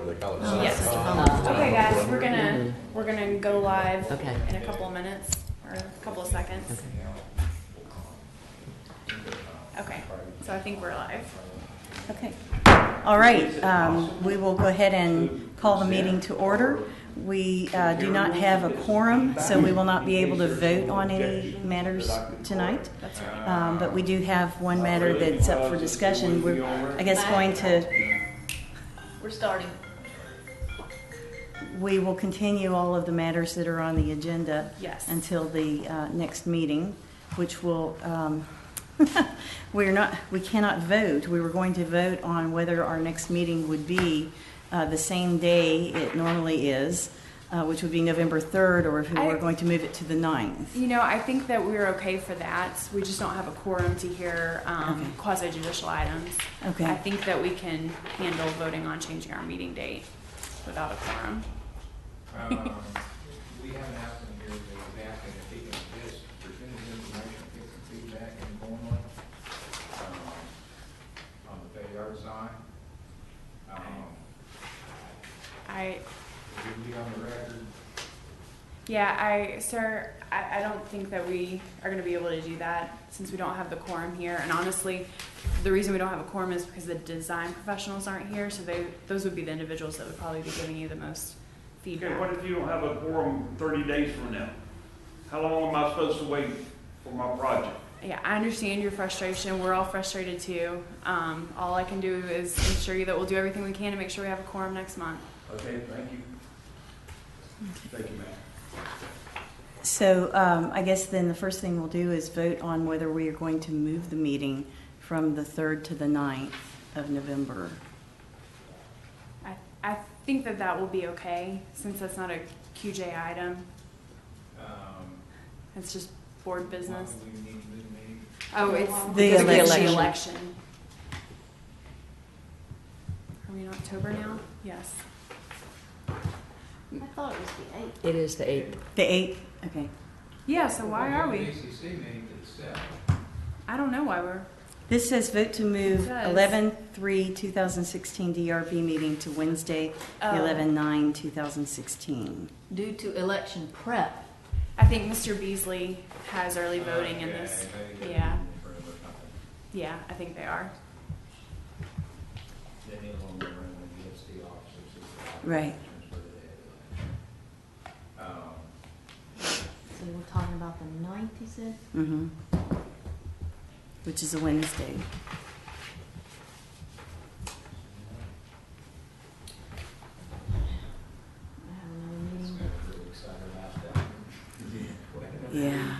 they call it. Yes. Okay, guys, we're gonna go live in a couple of minutes or a couple of seconds. Okay, so I think we're live. Okay. All right. We will go ahead and call the meeting to order. We do not have a quorum, so we will not be able to vote on any matters tonight. That's right. But we do have one matter that's up for discussion. We're, I guess, We're starting. we will continue all of the matters that are on the agenda Yes. until the next meeting, which will, we cannot vote. We were going to vote on whether our next meeting would be the same day it normally is, which would be November 3rd, or if we were going to move it to the 9th. You know, I think that we're okay for that. We just don't have a quorum to hear Okay. quasi-judicial items. Okay. I think that we can handle voting on changing our meeting date without a quorum. We have an applicant here that is asking if he can just present his information, get some feedback informally on the Fayard side. It would be on the record. Yeah, sir, I don't think that we are going to be able to do that since we don't have the quorum here. And honestly, the reason we don't have a quorum is because the design professionals aren't here. So those would be the individuals that would probably be giving you the most feedback. Okay, what if you don't have a quorum 30 days from now? How long am I supposed to wait for my project? Yeah, I understand your frustration. We're all frustrated too. All I can do is ensure you that we'll do everything we can to make sure we have a quorum next month. Okay, thank you. Thank you, ma'am. So I guess then the first thing we'll do is vote on whether we are going to move the meeting from the 3rd to the 9th of November. I think that will be okay since that's not a QJ item. It's just board business. We need to move the meeting. Oh, it's The because of election. Are we in October now? Yes. I thought it was the 8th. It is the 8th. The 8th? Okay. Yeah, so why are we? ACC meeting to the 7th. I don't know why we're. This says vote to move It does. 11/3/2016 DRB meeting to Wednesday, Oh. 11/9/2016. Due to election prep. I think Mr. Beasley has early voting in this. Yeah. Yeah, I think they are. Then he'll only run against the officers. Right. So we're talking about the 9th, you said? Mm-hmm. Which is a Wednesday. I have another meeting, but Really excited about that. Yeah.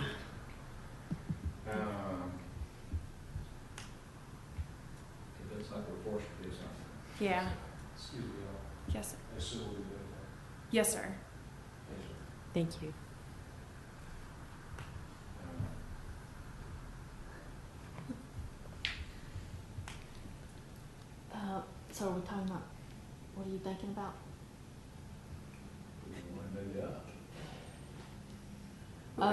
It looks like we're forced to do something. Yeah. Excuse me, Yes, sir. I assume we're doing that. Yes, sir. Thank you. so are we talking about, what are you thinking about? We want to move it up.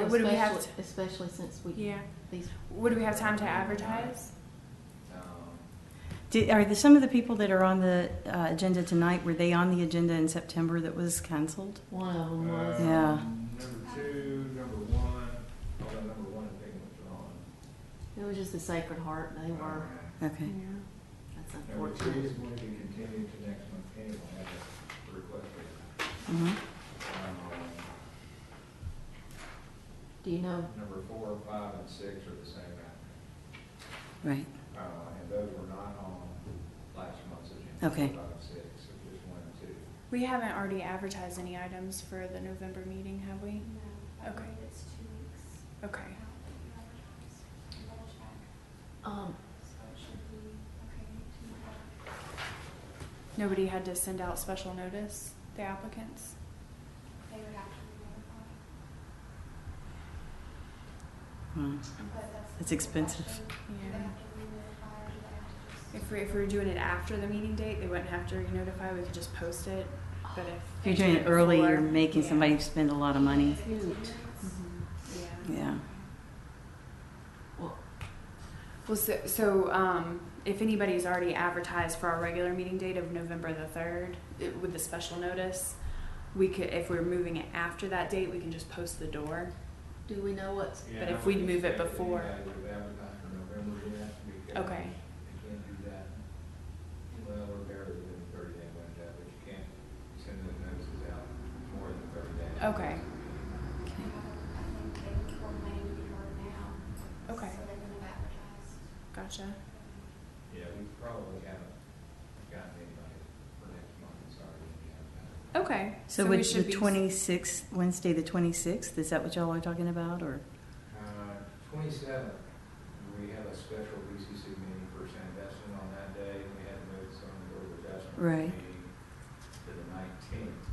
Would we have especially since we, Yeah. these, Would we have time to advertise? Are some of the people that are on the agenda tonight, were they on the agenda in September that was canceled? one of them was. Yeah. Number 2, number 1, although number 1 is being withdrawn. It was just the Sacred Heart, they were, Okay. that's Number 2 unfortunate. is going to be continued to next month anyway, I have a request for that. Mm-hmm. Do you know, Number 4, 5, and 6 are the same applicant. Right. And those were not on last month's agenda. Okay. 5 and 6, so just 1 and 2. We haven't already advertised any items for the November meeting, have we? No. Okay. It's 2 weeks. Okay. Double check. um, So it should be okay to Nobody had to send out special notice, the applicants? they would have to be notified. Hmm. But It's the expensive. question. Do they Yeah. have to re-notify or do they have to just? If we were doing it after the meeting date, they wouldn't have to re-notify, we could just post it. But If if you're doing it early, before- you're making yeah. somebody spend a lot of money. cute. Mhm. Yeah. Yeah. Well, Well, so if anybody's already advertised for our regular meeting date of November the 3rd, with the special notice, we could, if we're moving it after that date, we can just post the door. Do we know what's, But if we'd move it before- Yeah, we've advertised for November yet, because Okay. you can't do that. Well, we're barely within the 30-day window, but you can't send the notices out more than 30 days. Okay. I think they were coordinating with her now. Okay. So they're gonna advertise. Gotcha. Yeah, we probably haven't gotten anybody for next month, sorry, we haven't. Okay. So we would should the be- 26th, Wednesday the 26th, is that what y'all are talking about, or? 27th, we have a special BCC meeting for Sandestin on that day. We had to move some of the adjustment Right. meeting to the 19th.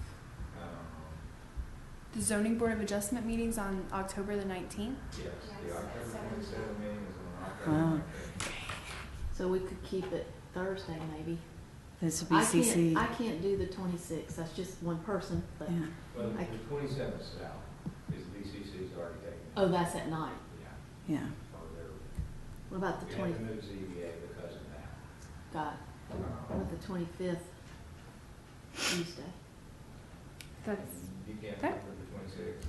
The zoning board of adjustment meetings on October the 19th? Yes, the Yes, October at 27th meeting is on Wow. October 19th. so we could keep it Thursday maybe? It's a I BCC. can't do the 26th, that's just one person, but, Yeah. Well, I- the 27th south is BCC's already taken. oh, that's at night. Yeah, Yeah. or they're, What about the we 20, had to move ZBA because of that. got, what about the 25th, Tuesday? That's, You can't Okay. do it for the 26th,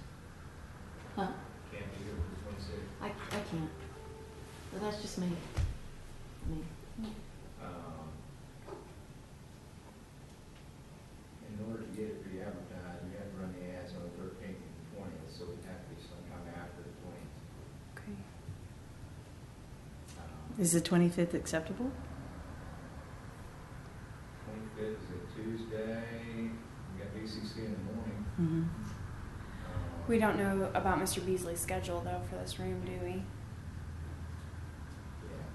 Huh? can't be here for the 26th. I can't, but that's just me. I mean, In order to get it re-advertised, we have to run the ads on the 13th and 20th, so it'd have to be sometime after the 20th. okay. Is the 25th acceptable? 25th is a Tuesday, we got BCC in the morning. Mhm. We don't know about Mr. Beasley's schedule though for this room, do we? Yeah,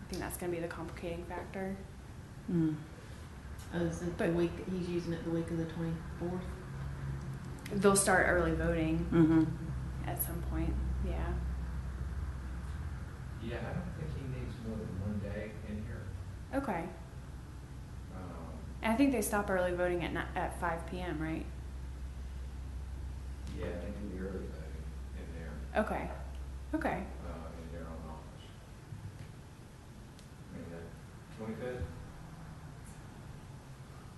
I think that's gonna be the complicating factor. Mm. oh, is it the But- week, he's using it the week of the 24th? They'll start early voting Mhm. at some point, yeah. yeah, I don't think he needs more than one day in here. Okay. Um, And I think they stop early voting at 5 p.m., right? Yeah, they do the early voting in there, Okay. Okay. in their own office. I mean, the 25th?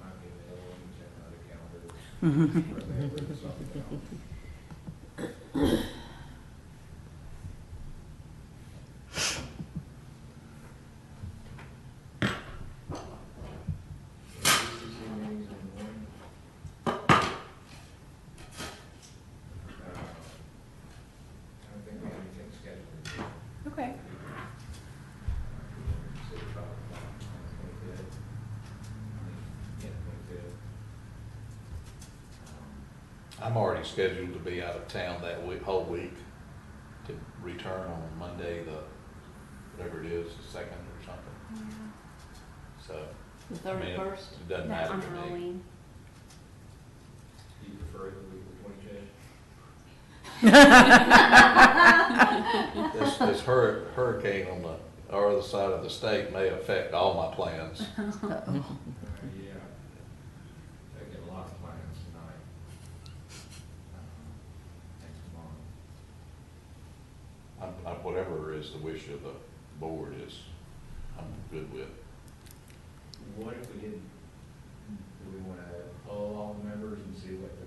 Might be available, you can check another calendar. Mhm. Or they put something else. BCC meetings in the morning. I don't think we have anything scheduled. Okay. City Hall on the 25th. Yeah, 25th. I'm already scheduled to be out of town that week, whole week, to return on Monday, the, whatever it is, the 2nd or something, Yeah. so. The I mean, 31st? It doesn't That matter on to me. Halloween. Do you prefer the week of the 25th? This hurricane on the other side of the state may affect all my plans. Yeah. Taking a lot of plans tonight. Next month. Whatever is the wish of the board is, I'm good with. What if we didn't, do we want to poll all the members and see what the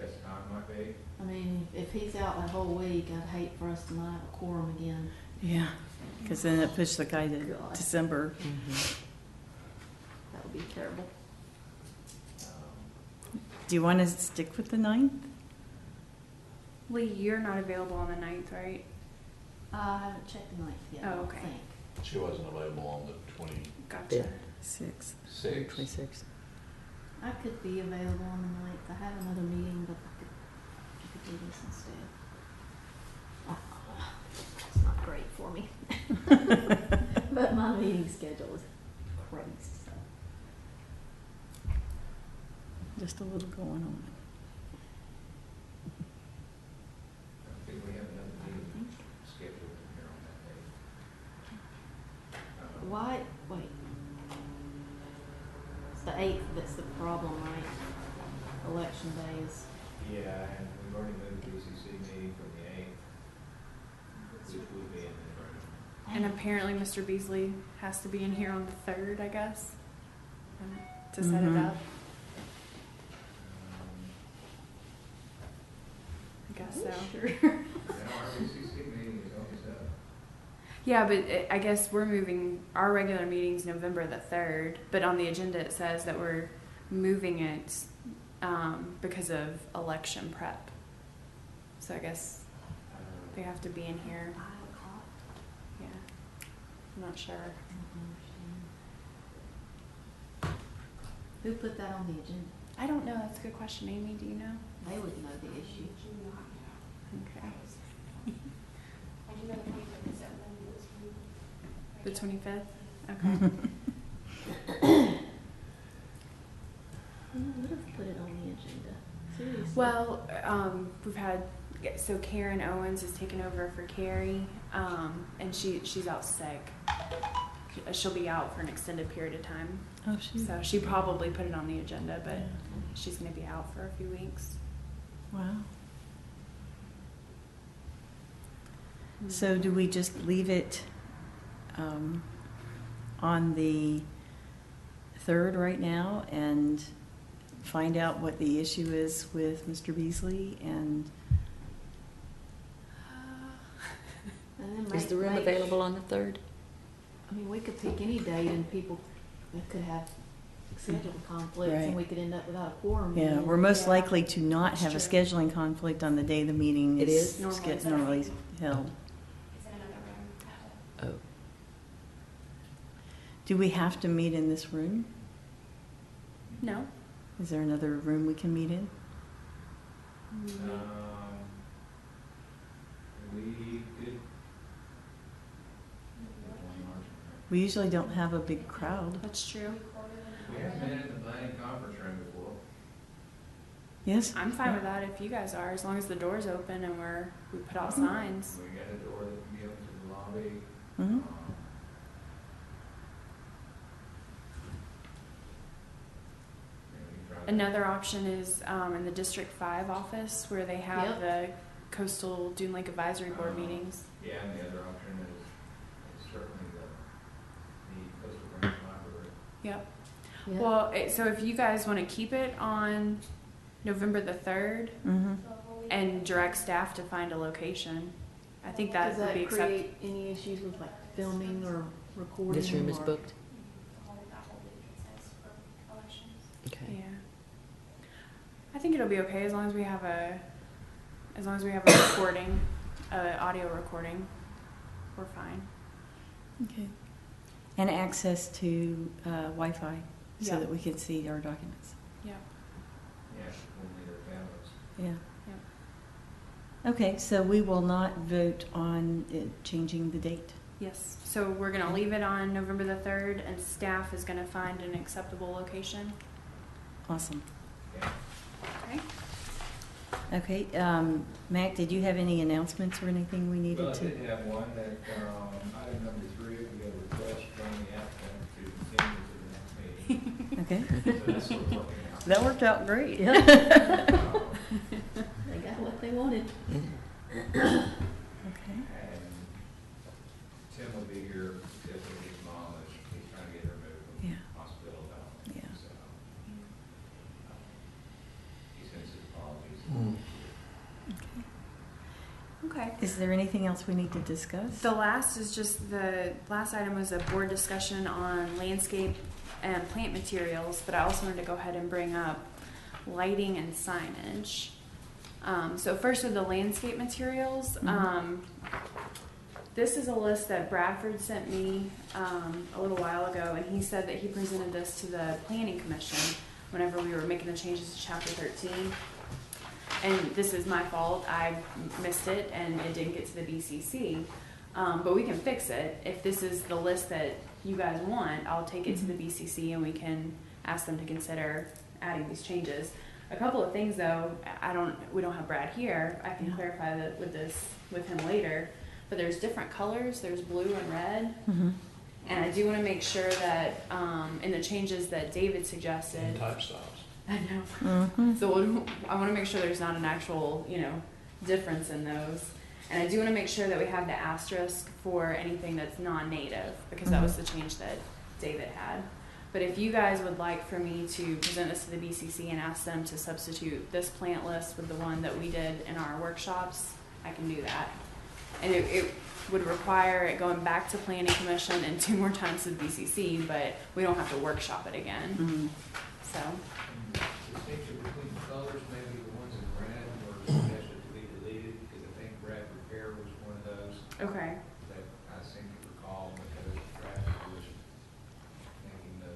best time might be? I mean, if he's out that whole week, I'd hate for us to not have a quorum again. Yeah, because then it pushed the guy to God. December. That would be terrible. Do you want to stick with the 9th? Lee, you're not available on the 9th, right? I haven't checked the 9th yet, I Oh, don't okay. think. She wasn't available on the Gotcha. Yeah. 6th. 26th. 26. I could be available on the 9th. I have another meeting, but I could do this instead. It's not great for me. But my meeting schedule is crazy, so. Just a little going on. I think we have another meeting scheduled here on that day. Why, wait. It's the 8th that's the problem, right? Election day is, Yeah, and we've already moved the BCC meeting from the 8th, which would be in the, And apparently Mr. Beasley has to be in here on the 3rd, I guess, to set it Mhm. up. I guess so. Sure. Yeah, our BCC meeting is always up. Yeah, but I guess we're moving, our regular meeting's November the 3rd, but on the agenda it says that we're moving it because of election prep. So I guess they have to be in here. 5 o'clock. Yeah, I'm not sure. Who put that on the agenda? I don't know. That's a good question. Amy, do you know? They would know the issue. Okay. I do know the paper is open, it was from. The 25th? Okay. Who would have put it on the agenda? Seriously. Well, we've had, so Karen Owens is taking over for Carrie, and she's out sick. She'll be out for an extended period of time. Oh, shoot. So she probably put it on the agenda, but she's going to be out for a few weeks. Wow. So do we just leave it on the 3rd right now and find out what the issue is with Mr. Beasley? And And then Is the room make- available on the 3rd? I mean, we could pick any date and people could have schedule conflicts Right. and we could end up without a quorum. yeah, again. we're most Yeah, likely to not that's have a true. scheduling conflict on the day the meeting It is is? normally held. It's in another room. Oh, Do we have to meet in this room? No? Is there another room we can meet in? We could. We usually don't have a big crowd. That's true. We have been in the planning conference room before. Yes? I'm fine with that if you guys are, as long as the door's open and we put out signs. We got a door that can be open to the lobby. Mhm. Yeah, we can try that. Another option is in the District 5 office where they have Yep. the Coastal Dune Lake Advisory Board meetings. Yeah, and the other option is certainly the Coastal Branch Library. Yep. Yeah. Well, so if you guys want to keep it on November the 3rd Mm-hmm. and direct staff to find a location, I think that Does would that be acceptable. create any issues with like filming or recording? this room is or- booked? That whole week it says for elections. Okay. Yeah. I think it'll be okay as long as we have a recording, audio recording. We're fine. Okay. And access to Wi-Fi so Yeah. that we can see our documents. Yep. Yeah, we'll need our tablets. Yeah. Yep. Okay, so we will not vote on it changing the date. Yes. So we're gonna leave it on November the 3rd, and staff is gonna find an acceptable location. Awesome. Yeah. Okay. Okay, Mac, did you have any announcements or anything we Well, needed I to? did have one that, item number 3, we got a request from the applicant to continue to the next meeting. Okay, So that's what we're working out. that worked out great. Yeah. Um, They got what they wanted. Okay. And Tim will be here because of his mom, as he's trying to get her moved from Yeah. the hospital down. Yeah. So, he sends his apologies. Okay. Is there anything else we need to discuss? The last item was a board discussion on landscape and plant materials, but I also wanted to go ahead and bring up lighting and signage. So first with the landscape materials, this is a list that Bradford sent me a little while ago, and he said that he presented this to the Planning Commission whenever we were making the changes to Chapter 13. And this is my fault, I missed it and it didn't get to the BCC. But we can fix it. If this is the list that you guys want, I'll take it to the BCC and we can ask them to consider adding these changes. A couple of things though, we don't have Brad here, I can clarify that with him later. But there's different colors, there's blue and red. Mhm. And I do wanna make sure that, in the changes that David suggested. And type styles. I know. Mhm. So I want to make sure there's not an actual, difference in those. And I do want to make sure that we have the asterisk for anything that's non-native, because that was the change that David had. But if you guys would like for me to present this to the BCC and ask them to substitute this plant list with the one that we did in our workshops, I can do that. And it would require it going back to Planning Commission and 2 more times to the BCC, but we don't have to workshop it again. Mhm. So, Distinction between the colors, maybe the ones in red were suggested to be deleted, because I think Brad Repair was one of those okay. that I seem to recall, because Brad was making the.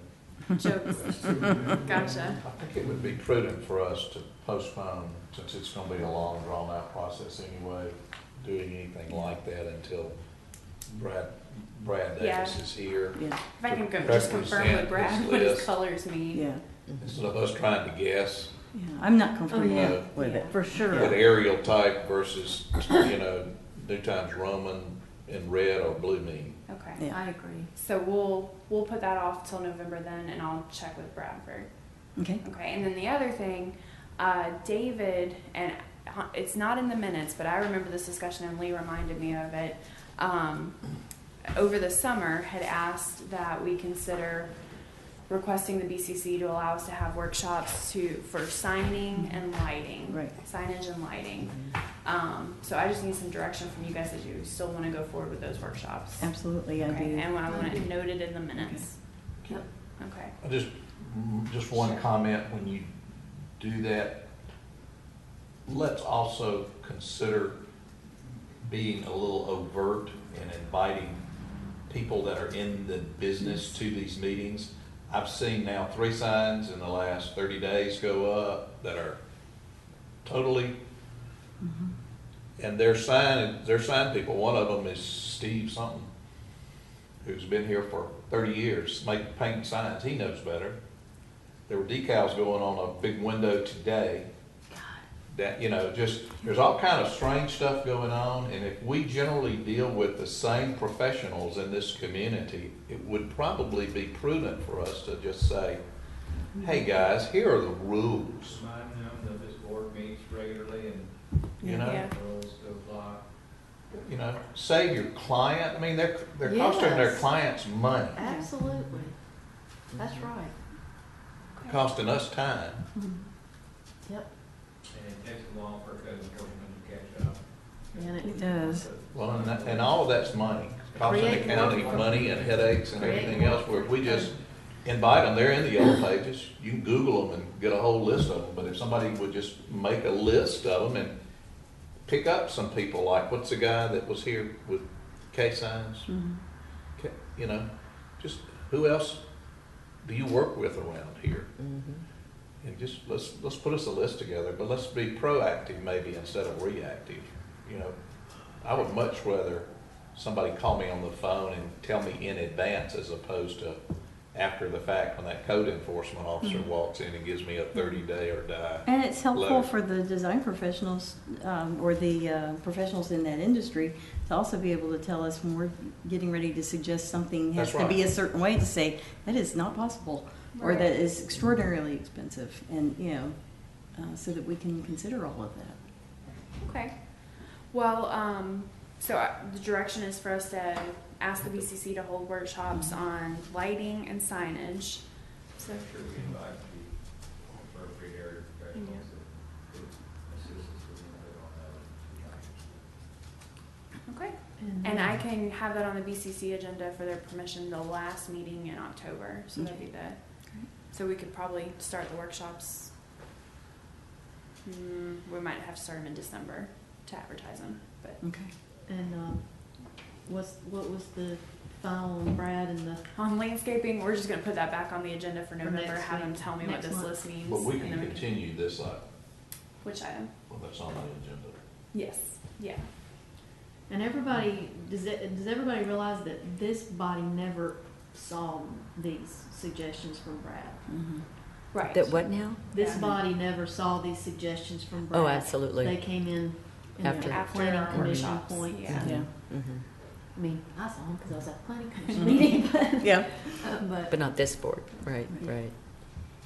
Jokes. Gotcha. I think it would be prudent for us to postpone, since it's gonna be a long, drawn-out process anyway, doing anything like that until Brad Yeah. Davis is here. Yeah, If I can just confirm with Brad what his colors mean. yeah, Instead of us trying to guess yeah. I'm not comfortable yeah. with it, for what sure. aerial type versus, New Times Roman in red or blue mean. Okay. Yeah. I agree. So we'll put that off till November then, and I'll check with Bradford. Okay, Okay, and then the other thing, David, and it's not in the minutes, but I remember this discussion and Lee reminded me of it, over the summer had asked that we consider requesting the BCC to allow us to have workshops for signing and lighting. Right. Signage and lighting. So I just need some direction from you guys that you still want to go forward with those workshops. absolutely, I Okay, do. and I want it noted in the minutes. Yep. Okay. I just one comment, when you do that, let's also consider being a little overt and inviting people that are in the business to these meetings. I've seen now 3 signs in the last 30 days go up that are totally, and they're sign people. One of them is Steve something, who's been here for 30 years, painting signs. He knows better. There were decals going on a big window today. That, just, there's all kind of strange stuff going on, and if we generally deal with the same professionals in this community, it would probably be prudent for us to just say, hey, guys, here are the rules, Remind them that this board meets regularly and Yeah. rules to apply. Save your client. I mean, they're costing their Yes. clients money, Absolutely. That's right. costing us time. Yep. And it takes a while for a code enforcement to catch up. And It does. Well, and all of that's money, costing the Create county work. money and headaches and Create everything work. else, where if we just invite them, they're in the yellow pages, you can Google them and get a whole list of them, but if somebody would just make a list of them and pick up some people, like, what's the guy that was here with K-Signs? Mhm. Just, who else do you work with around here? And just, let's put us a list together, but let's be proactive maybe instead of reactive. I would much rather somebody call me on the phone and tell me in advance as opposed to after the fact when that code enforcement officer walks in and gives me a 30-day or die. And it's helpful letter. for the design professionals, or the professionals in that industry, to also be able to tell us when we're getting ready to suggest something has That's to be right. a certain way, to say, that is not possible, or Right. that is extraordinarily expensive, and, so that we can consider all of that. Okay. Well, so the direction is for us to ask the BCC to hold workshops on lighting and signage. So, I'm sure we invite the appropriate area professionals that could assist us with input on that. okay. And I can have that on the BCC agenda for their permission, the last meeting in October. So that'd be so we could probably start the workshops. We might have to start them in December to advertise them, but Okay. And what was the final on Brad and the, on landscaping, we're just gonna put that back on the agenda for November, next have them week, tell me what next this month. list means. But we and can then continue this, which item? that's on the agenda. Yes, yeah. and everybody, does everybody realize that this body never saw these suggestions from Brad? Mhm. Right. That what now? This Yeah. body never saw these suggestions from Brad. Oh, absolutely. They came in the After. After planning our commission workshops, point. yeah. Yeah. Mhm. I mean, I saw them because I was at the planning commission meeting, Yeah. But not this board, right, right.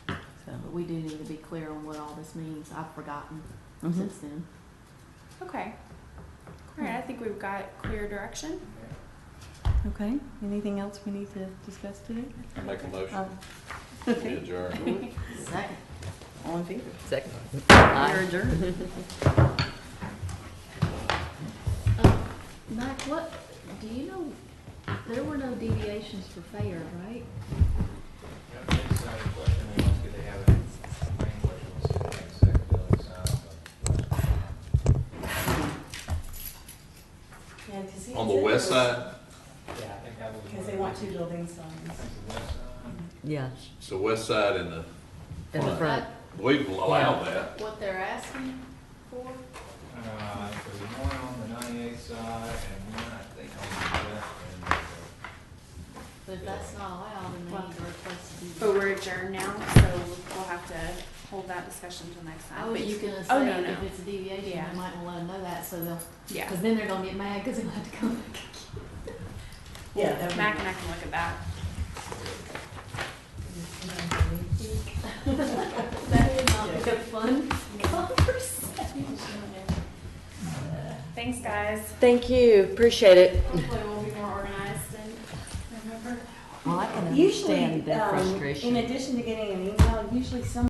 but we do need to be clear on what all this means. I've forgotten Mhm. since then. Okay. All right, I think we've got clear direction. Okay, anything else we need to discuss today? I make a motion. Uh, We adjourn. Second. All in favor? Second. You're adjourned. Mike, what, do you know, there were no deviations for fair, right? Yeah, it's not a question, we want to have a main question, let's see if we can second building sign. On the west side, Yeah, I think that was. Because they want 2 building signs. The west side. Yeah, so west side and the in the front. we've allowed that. What they're asking for? There's one on the 98th side and one, I think, on the west end. But if that's not allowed, then they need to request to be. But we're adjourned now, so we'll have to hold that discussion until next time. I was But just gonna oh, say, no, no. if it's a deviation, Yeah. you might wanna let them know that, so they'll, Yeah. cause then they're gonna get mad, cause they'll have to come back. Yeah. that would Mac be- and I can look at that. That is not a fun conversation. Thanks, guys. Thank you, appreciate it. Hopefully we'll be more organized in November. Well, I can Usually, understand the in frustration. addition to getting an email, usually some